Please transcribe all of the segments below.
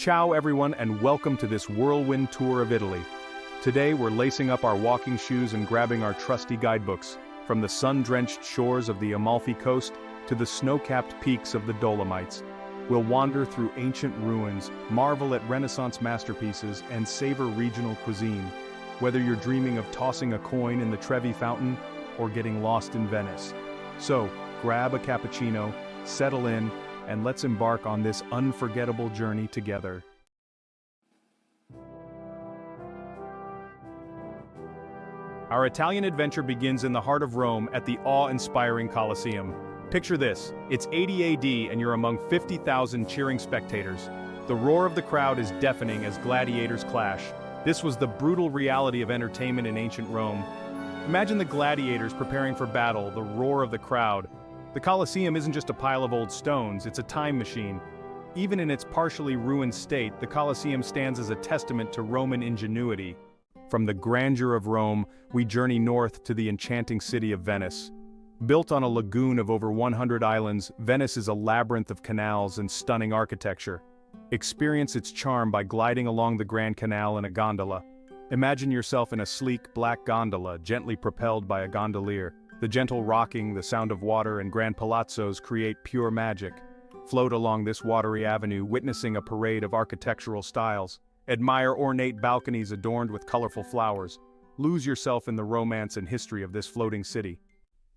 Ciao everyone and welcome to this whirlwind tour of Italy. Today we're lacing up our walking shoes and grabbing our trusty guidebooks, from the sun-drenched shores of the Amalfi coast to the snow-capped peaks of the Dolomites. We'll wander through ancient ruins, marvel at Renaissance masterpieces, and savor regional cuisine. Whether you're dreaming of tossing a coin in the Trevi fountain or getting lost in Venice. So, grab a cappuccino, settle in, and let's embark on this unforgettable journey together. Our Italian adventure begins in the heart of Rome at the awe-inspiring Colosseum. Picture this, it's 80 AD and you're among 50,000 cheering spectators. The roar of the crowd is deafening as gladiators clash. This was the brutal reality of entertainment in ancient Rome. Imagine the gladiators preparing for battle, the roar of the crowd. The Colosseum isn't just a pile of old stones, it's a time machine. Even in its partially ruined state, the Colosseum stands as a testament to Roman ingenuity. From the grandeur of Rome, we journey north to the enchanting city of Venice. Built on a lagoon of over 100 islands, Venice is a labyrinth of canals and stunning architecture. Experience its charm by gliding along the Grand Canal in a gondola. Imagine yourself in a sleek, black gondola, gently propelled by a gondolier. The gentle rocking, the sound of water, and grand palazzos create pure magic. Float along this watery avenue, witnessing a parade of architectural styles. Admire ornate balconies adorned with colorful flowers. Lose yourself in the romance and history of this floating city.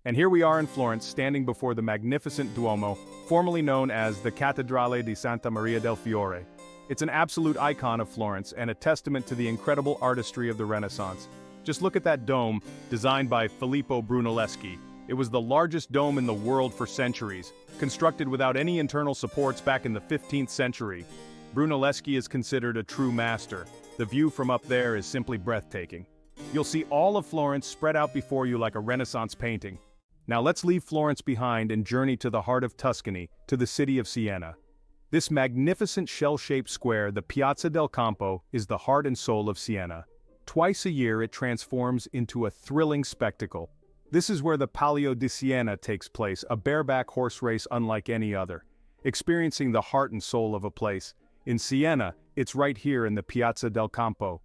And here we are in Florence, standing before the magnificent Duomo, formerly known as the Cattedrale di Santa Maria del Fiore. It's an absolute icon of Florence and a testament to the incredible artistry of the Renaissance. Just look at that dome, designed by Filippo Brunelleschi. It was the largest dome in the world for centuries, constructed without any internal supports back in the 15th century. Brunelleschi is considered a true master. The view from up there is simply breathtaking. You'll see all of Florence spread out before you like a Renaissance painting. Now let's leave Florence behind and journey to the heart of Tuscany, to the city of Siena. This magnificent shell-shaped square, the Piazza del Campo, is the heart and soul of Siena. Twice a year it transforms into a thrilling spectacle. This is where the Palio di Siena takes place, a bareback horse race unlike any other. Experiencing the heart and soul of a place. In Siena, it's right here in the Piazza del Campo.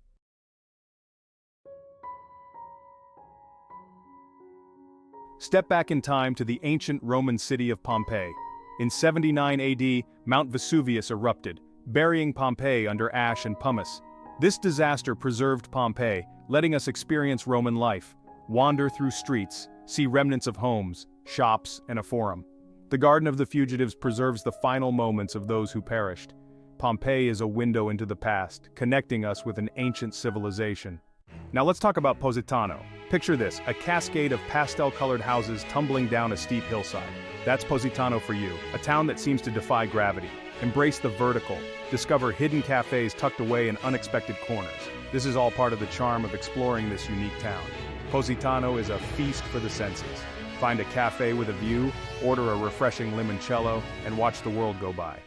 Step back in time to the ancient Roman city of Pompeii. In 79 AD, Mount Vesuvius erupted, burying Pompeii under ash and pumice. This disaster preserved Pompeii, letting us experience Roman life, wander through streets, see remnants of homes, shops, and a forum. The Garden of the Fugitives preserves the final moments of those who perished. Pompeii is a window into the past, connecting us with an ancient civilization. Now let's talk about Positano. Picture this, a cascade of pastel-colored houses tumbling down a steep hillside. That's Positano for you, a town that seems to defy gravity. Embrace the vertical. Discover hidden cafes tucked away in unexpected corners. This is all part of the charm of exploring this unique town. Positano is a feast for the senses. Find a cafe with a view, order a refreshing limoncello, and watch the world go by.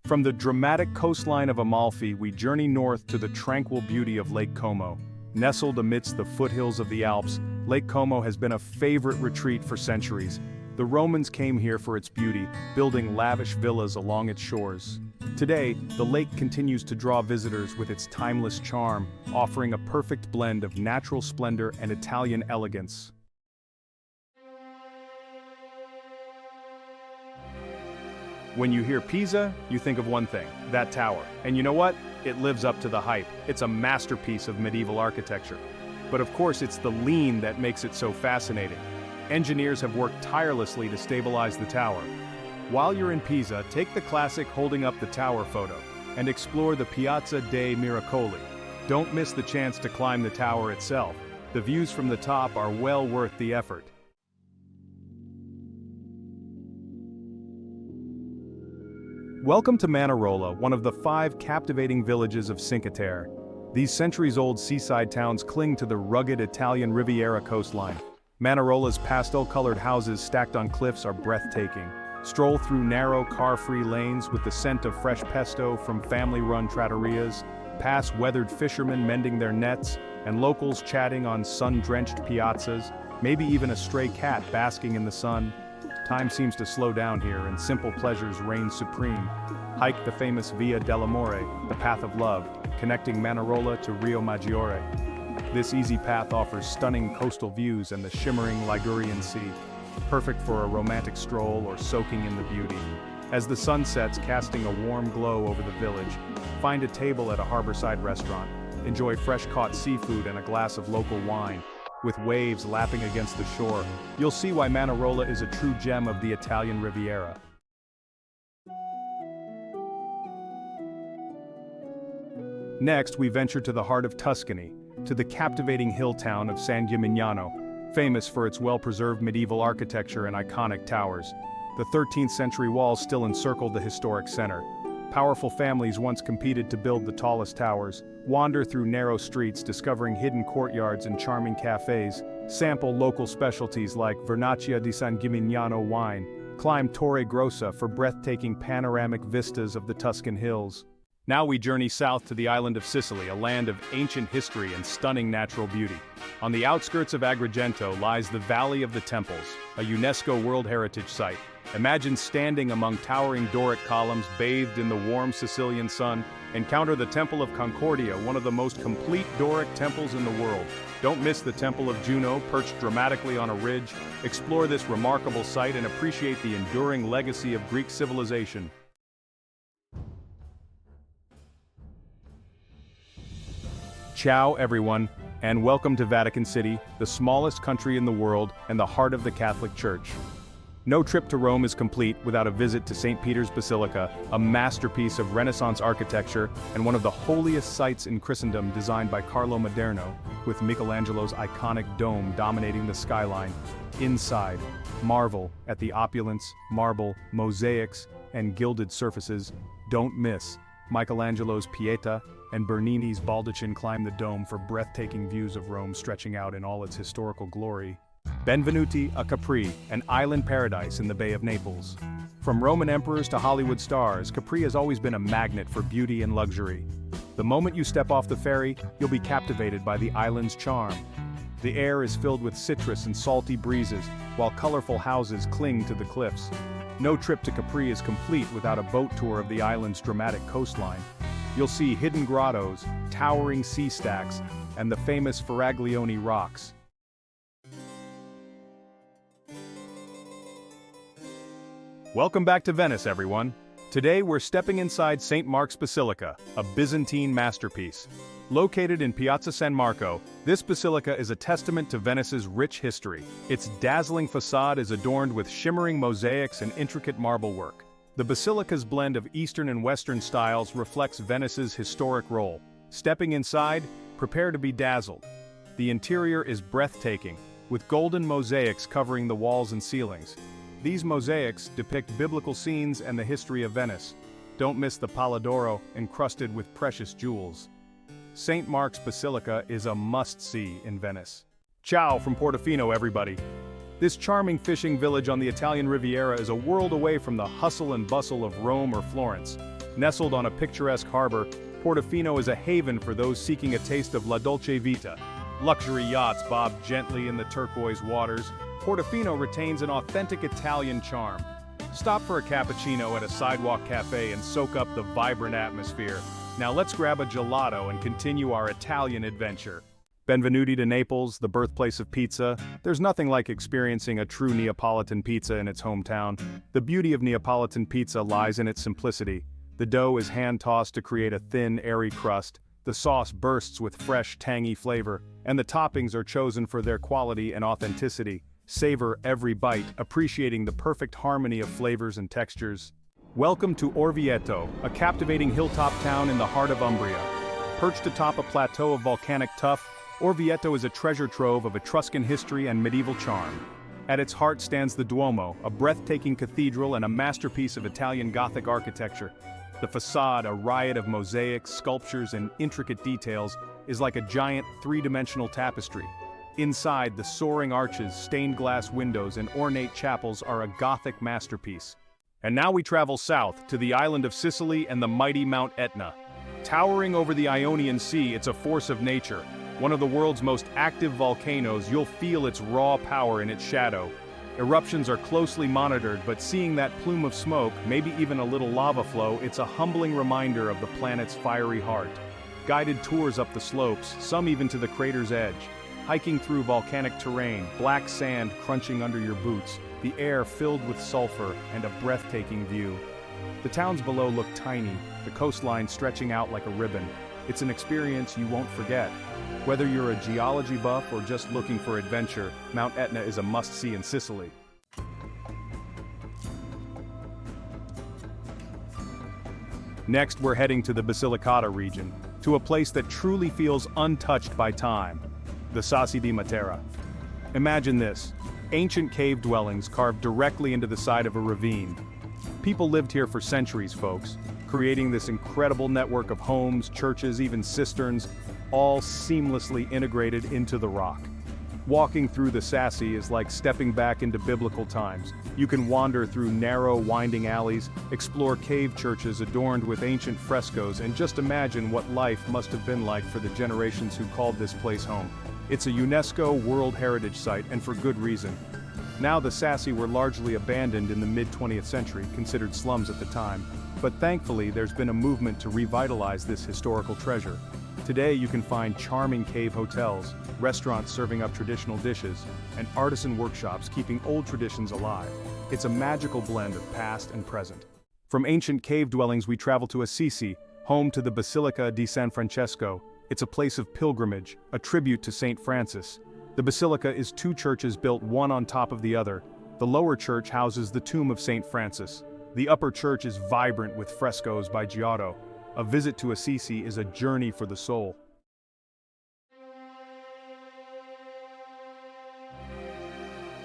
From the dramatic coastline of Amalfi, we journey north to the tranquil beauty of Lake Como. Nestled amidst the foothills of the Alps, Lake Como has been a favorite retreat for centuries. The Romans came here for its beauty, building lavish villas along its shores. Today, the lake continues to draw visitors with its timeless charm, offering a perfect blend of natural splendor and Italian elegance. When you hear Pisa, you think of one thing, that tower. And you know what? It lives up to the hype. It's a masterpiece of medieval architecture. But of course, it's the lean that makes it so fascinating. Engineers have worked tirelessly to stabilize the tower. While you're in Pisa, take the classic holding up the tower photo and explore the Piazza dei Miracoli. Don't miss the chance to climb the tower itself. The views from the top are well worth the effort. Welcome to Manarola, one of the 5 captivating villages of Cinque Terre. These centuries-old seaside towns cling to the rugged Italian Riviera coastline. Manarola's pastel-colored houses stacked on cliffs are breathtaking. Stroll through narrow, car-free lanes with the scent of fresh pesto from family-run trattorias, pass weathered fishermen mending their nets, and locals chatting on sun-drenched piazzas, maybe even a stray cat basking in the sun. Time seems to slow down here and simple pleasures reign supreme. Hike the famous Via dell'Amore, the path of love, connecting Manarola to Rio Maggiore. This easy path offers stunning coastal views and the shimmering Ligurian Sea, perfect for a romantic stroll or soaking in the beauty. As the sun sets, casting a warm glow over the village, find a table at a harborside restaurant. Enjoy fresh-caught seafood and a glass of local wine. With waves lapping against the shore, you'll see why Manarola is a true gem of the Italian Riviera. Next, we venture to the heart of Tuscany, to the captivating hill town of San Gimignano, famous for its well-preserved medieval architecture and iconic towers. The 13th century walls still encircle the historic center. Powerful families once competed to build the tallest towers, wander through narrow streets discovering hidden courtyards and charming cafes, sample local specialties like Vernaccia di San Gimignano wine, climb Torre Grossa for breathtaking panoramic vistas of the Tuscan hills. Now we journey south to the island of Sicily, a land of ancient history and stunning natural beauty. On the outskirts of Agrigento lies the Valley of the Temples, a UNESCO World Heritage Site. Imagine standing among towering Doric columns bathed in the warm Sicilian sun. Encounter the Temple of Concordia, one of the most complete Doric temples in the world. Don't miss the Temple of Juno, perched dramatically on a ridge. Explore this remarkable site and appreciate the enduring legacy of Greek civilization. Ciao everyone, and welcome to Vatican City, the smallest country in the world and the heart of the Catholic Church. No trip to Rome is complete without a visit to St. Peter's Basilica, a masterpiece of Renaissance architecture and one of the holiest sites in Christendom designed by Carlo Maderno, with Michelangelo's iconic dome dominating the skyline. Inside, marvel at the opulence, marble, mosaics, and gilded surfaces. Don't miss Michelangelo's Pietà and Bernini's Baldachin climb the dome for breathtaking views of Rome stretching out in all its historical glory. Benvenuti a Capri, an island paradise in the Bay of Naples. From Roman emperors to Hollywood stars, Capri has always been a magnet for beauty and luxury. The moment you step off the ferry, you'll be captivated by the island's charm. The air is filled with citrus and salty breezes, while colorful houses cling to the cliffs. No trip to Capri is complete without a boat tour of the island's dramatic coastline. You'll see hidden grottos, towering sea stacks, and the famous Faraglione rocks. Welcome back to Venice, everyone. Today we're stepping inside St. Mark's Basilica, a Byzantine masterpiece. Located in Piazza San Marco, this basilica is a testament to Venice's rich history. Its dazzling facade is adorned with shimmering mosaics and intricate marble work. The basilica's blend of Eastern and Western styles reflects Venice's historic role. Stepping inside, prepare to be dazzled. The interior is breathtaking, with golden mosaics covering the walls and ceilings. These mosaics depict biblical scenes and the history of Venice. Don't miss the Pala d'Oro, encrusted with precious jewels. St. Mark's Basilica is a must-see in Venice. Ciao from Portofino, everybody. This charming fishing village on the Italian Riviera is a world away from the hustle and bustle of Rome or Florence. Nestled on a picturesque harbor, Portofino is a haven for those seeking a taste of la dolce vita. Luxury yachts bob gently in the turquoise waters. Portofino retains an authentic Italian charm. Stop for a cappuccino at a sidewalk cafe and soak up the vibrant atmosphere. Now let's grab a gelato and continue our Italian adventure. Benvenuti to Naples, the birthplace of pizza. There's nothing like experiencing a true Neapolitan pizza in its hometown. The beauty of Neapolitan pizza lies in its simplicity. The dough is hand-tossed to create a thin, airy crust. The sauce bursts with fresh, tangy flavor, and the toppings are chosen for their quality and authenticity. Savor every bite, appreciating the perfect harmony of flavors and textures. Welcome to Orvieto, a captivating hilltop town in the heart of Umbria. Perched atop a plateau of volcanic tuff, Orvieto is a treasure trove of Etruscan history and medieval charm. At its heart stands the Duomo, a breathtaking cathedral and a masterpiece of Italian Gothic architecture. The facade, a riot of mosaics, sculptures, and intricate details, is like a giant three-dimensional tapestry. Inside, the soaring arches, stained glass windows, and ornate chapels are a Gothic masterpiece. And now we travel south, to the island of Sicily and the mighty Mount Etna. Towering over the Ionian Sea, it's a force of nature. One of the world's most active volcanoes, you'll feel its raw power in its shadow. Eruptions are closely monitored, but seeing that plume of smoke, maybe even a little lava flow, it's a humbling reminder of the planet's fiery heart. Guided tours up the slopes, some even to the crater's edge. Hiking through volcanic terrain, black sand crunching under your boots, the air filled with sulfur, and a breathtaking view. The towns below look tiny, the coastline stretching out like a ribbon. It's an experience you won't forget. Whether you're a geology buff or just looking for adventure, Mount Etna is a must-see in Sicily. Next, we're heading to the Basilicata region, to a place that truly feels untouched by time, the Sassi di Matera. Imagine this, ancient cave dwellings carved directly into the side of a ravine. People lived here for centuries, folks, creating this incredible network of homes, churches, even cisterns, all seamlessly integrated into the rock. Walking through the Sassi is like stepping back into biblical times. You can wander through narrow, winding alleys, explore cave churches adorned with ancient frescoes, and just imagine what life must have been like for the generations who called this place home. It's a UNESCO World Heritage Site, and for good reason. Now the Sassi were largely abandoned in the mid-20th century, considered slums at the time, but thankfully there's been a movement to revitalize this historical treasure. Today you can find charming cave hotels, restaurants serving up traditional dishes, and artisan workshops keeping old traditions alive. It's a magical blend of past and present. From ancient cave dwellings we travel to Assisi, home to the Basilica di San Francesco. It's a place of pilgrimage, a tribute to St. Francis. The basilica is two churches built one on top of the other. The lower church houses the tomb of St. Francis. The upper church is vibrant with frescoes by Giotto. A visit to Assisi is a journey for the soul.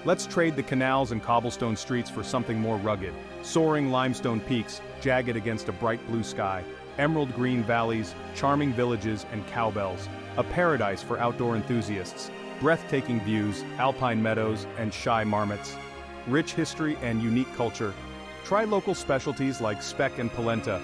Let's trade the canals and cobblestone streets for something more rugged. Soaring limestone peaks, jagged against a bright blue sky. Emerald green valleys, charming villages, and cowbells. A paradise for outdoor enthusiasts. Breathtaking views, alpine meadows, and shy marmots. Rich history and unique culture. Try local specialties like speck and polenta.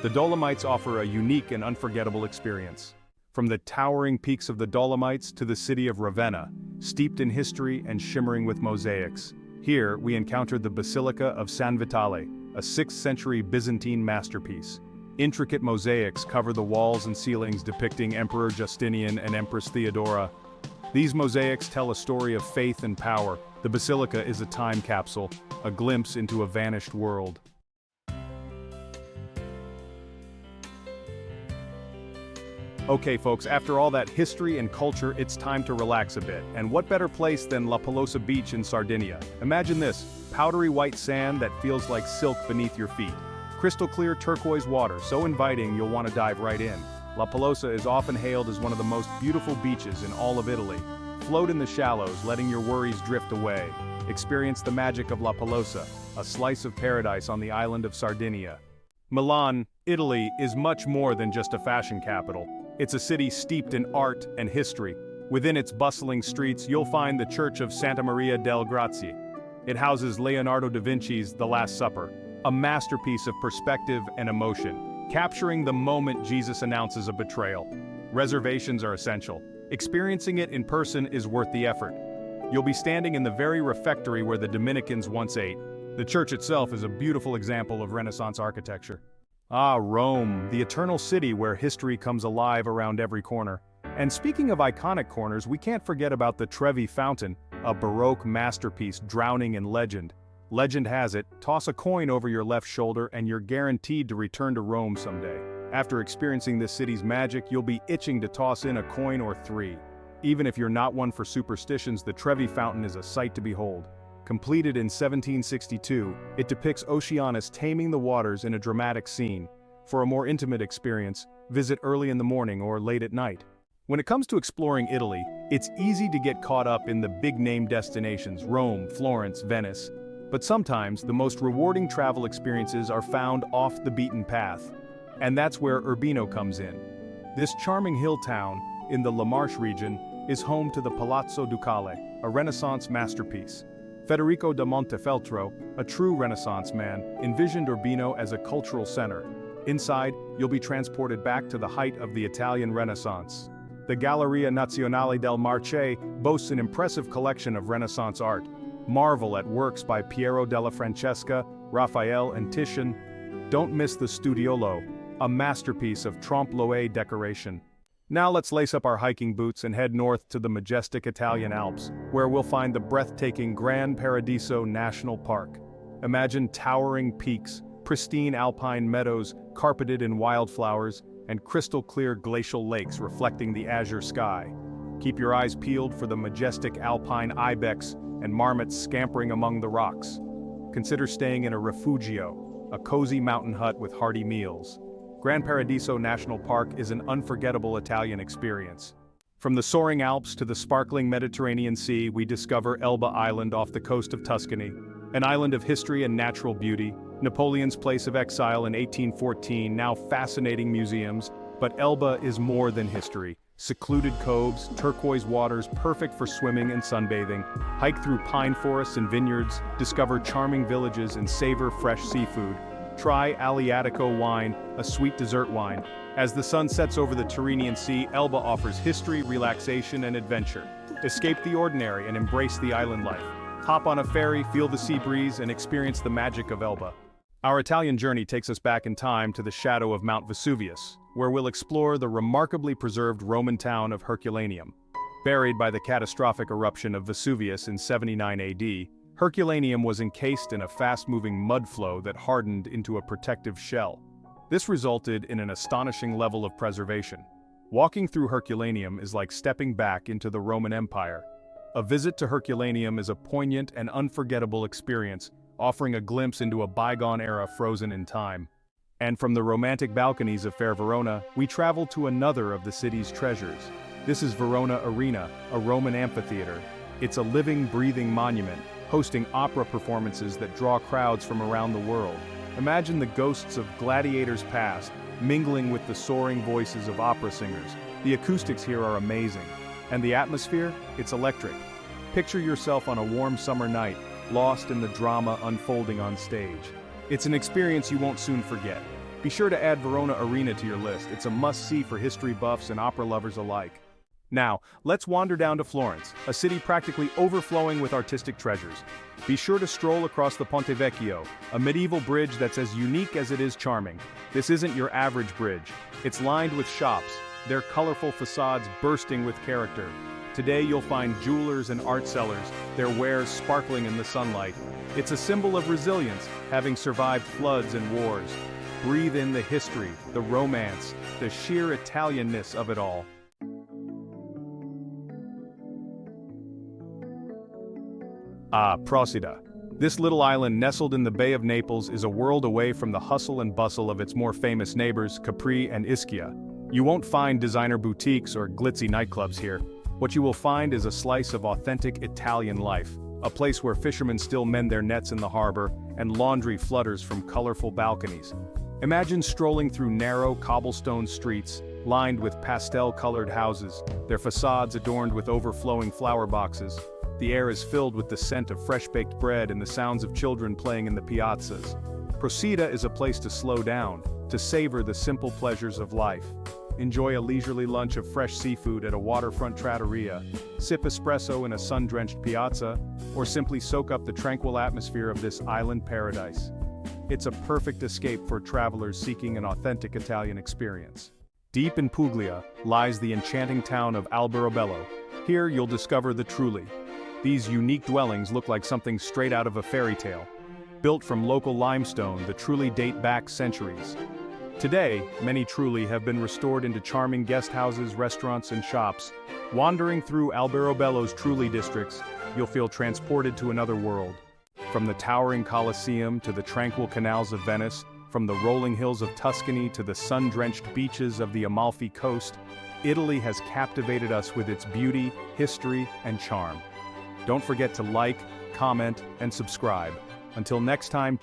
The Dolomites offer a unique and unforgettable experience. From the towering peaks of the Dolomites to the city of Ravenna, steeped in history and shimmering with mosaics. Here, we encountered the Basilica of San Vitale, a 6th century Byzantine masterpiece. Intricate mosaics cover the walls and ceilings depicting Emperor Justinian and Empress Theodora. These mosaics tell a story of faith and power. The basilica is a time capsule, a glimpse into a vanished world. Okay folks, after all that history and culture, it's time to relax a bit. And what better place than La Pelosa Beach in Sardinia? Imagine this, powdery white sand that feels like silk beneath your feet. Crystal clear turquoise water, so inviting you'll want to dive right in. La Pelosa is often hailed as one of the most beautiful beaches in all of Italy. Float in the shallows, letting your worries drift away. Experience the magic of La Pelosa, a slice of paradise on the island of Sardinia. Milan, Italy, is much more than just a fashion capital. It's a city steeped in art and history. Within its bustling streets, you'll find the Church of Santa Maria del Grazie. It houses Leonardo da Vinci's The Last Supper, a masterpiece of perspective and emotion, capturing the moment Jesus announces a betrayal. Reservations are essential. Experiencing it in person is worth the effort. You'll be standing in the very refectory where the Dominicans once ate. The church itself is a beautiful example of Renaissance architecture. Ah, Rome, the eternal city where history comes alive around every corner. And speaking of iconic corners, we can't forget about the Trevi Fountain, a Baroque masterpiece drowning in legend. Legend has it, toss a coin over your left shoulder and you're guaranteed to return to Rome someday. After experiencing this city's magic, you'll be itching to toss in a coin or three. Even if you're not one for superstitions, the Trevi Fountain is a sight to behold. Completed in 1762, it depicts Oceanus taming the waters in a dramatic scene. For a more intimate experience, visit early in the morning or late at night. When it comes to exploring Italy, it's easy to get caught up in the big-name destinations, Rome, Florence, Venice. But sometimes, the most rewarding travel experiences are found off the beaten path. And that's where Urbino comes in. This charming hill town, in the La Marche region, is home to the Palazzo Ducale, a Renaissance masterpiece. Federico da Montefeltro, a true Renaissance man, envisioned Urbino as a cultural center. Inside, you'll be transported back to the height of the Italian Renaissance. The Galleria Nazionale del Marche boasts an impressive collection of Renaissance art. Marvel at works by Piero della Francesca, Raphael, and Titian. Don't miss the Studiolo, a masterpiece of trompe-l'oeil decoration. Now let's lace up our hiking boots and head north to the majestic Italian Alps, where we'll find the breathtaking Gran Paradiso National Park. Imagine towering peaks, pristine alpine meadows carpeted in wildflowers, and crystal-clear glacial lakes reflecting the azure sky. Keep your eyes peeled for the majestic alpine ibex and marmots scampering among the rocks. Consider staying in a refugio, a cozy mountain hut with hearty meals. Gran Paradiso National Park is an unforgettable Italian experience. From the soaring Alps to the sparkling Mediterranean Sea, we discover Elba Island off the coast of Tuscany, an island of history and natural beauty. Napoleon's place of exile in 1814, now fascinating museums, but Elba is more than history. Secluded coves, turquoise waters perfect for swimming and sunbathing, hike through pine forests and vineyards, discover charming villages and savor fresh seafood. Try Aleatico wine, a sweet dessert wine. As the sun sets over the Tyrrhenian Sea, Elba offers history, relaxation, and adventure. Escape the ordinary and embrace the island life. Hop on a ferry, feel the sea breeze, and experience the magic of Elba. Our Italian journey takes us back in time to the shadow of Mount Vesuvius, where we'll explore the remarkably preserved Roman town of Herculaneum. Buried by the catastrophic eruption of Vesuvius in 79 AD, Herculaneum was encased in a fast-moving mud flow that hardened into a protective shell. This resulted in an astonishing level of preservation. Walking through Herculaneum is like stepping back into the Roman Empire. A visit to Herculaneum is a poignant and unforgettable experience, offering a glimpse into a bygone era frozen in time. And from the romantic balconies of fair Verona, we travel to another of the city's treasures. This is Verona Arena, a Roman amphitheater. It's a living, breathing monument, hosting opera performances that draw crowds from around the world. Imagine the ghosts of gladiators past, mingling with the soaring voices of opera singers. The acoustics here are amazing. And the atmosphere? It's electric. Picture yourself on a warm summer night, lost in the drama unfolding on stage. It's an experience you won't soon forget. Be sure to add Verona Arena to your list. It's a must-see for history buffs and opera lovers alike. Now, let's wander down to Florence, a city practically overflowing with artistic treasures. Be sure to stroll across the Ponte Vecchio, a medieval bridge that's as unique as it is charming. This isn't your average bridge. It's lined with shops, their colorful facades bursting with character. Today you'll find jewelers and art sellers, their wares sparkling in the sunlight. It's a symbol of resilience, having survived floods and wars. Breathe in the history, the romance, the sheer Italianness of it all. Procida. This little island nestled in the Bay of Naples is a world away from the hustle and bustle of its more famous neighbors, Capri and Ischia. You won't find designer boutiques or glitzy nightclubs here. What you will find is a slice of authentic Italian life, a place where fishermen still mend their nets in the harbor and laundry flutters from colorful balconies. Imagine strolling through narrow cobblestone streets, lined with pastel-colored houses, their facades adorned with overflowing flower boxes. The air is filled with the scent of fresh-baked bread and the sounds of children playing in the piazzas. Procida is a place to slow down, to savor the simple pleasures of life. Enjoy a leisurely lunch of fresh seafood at a waterfront trattoria, sip espresso in a sun-drenched piazza, or simply soak up the tranquil atmosphere of this island paradise. It's a perfect escape for travelers seeking an authentic Italian experience. Deep in Puglia lies the enchanting town of Alberobello. Here you'll discover the Trulli. These unique dwellings look like something straight out of a fairy tale. Built from local limestone, the Trulli date back centuries. Today, many Trulli have been restored into charming guest houses, restaurants, and shops. Wandering through Alberobello's Trulli districts, you'll feel transported to another world. From the towering Colosseum to the tranquil canals of Venice, from the rolling hills of Tuscany to the sun-drenched beaches of the Amalfi coast, Italy has captivated us with its beauty, history, and charm. Don't forget to like, comment, and subscribe. Until next time,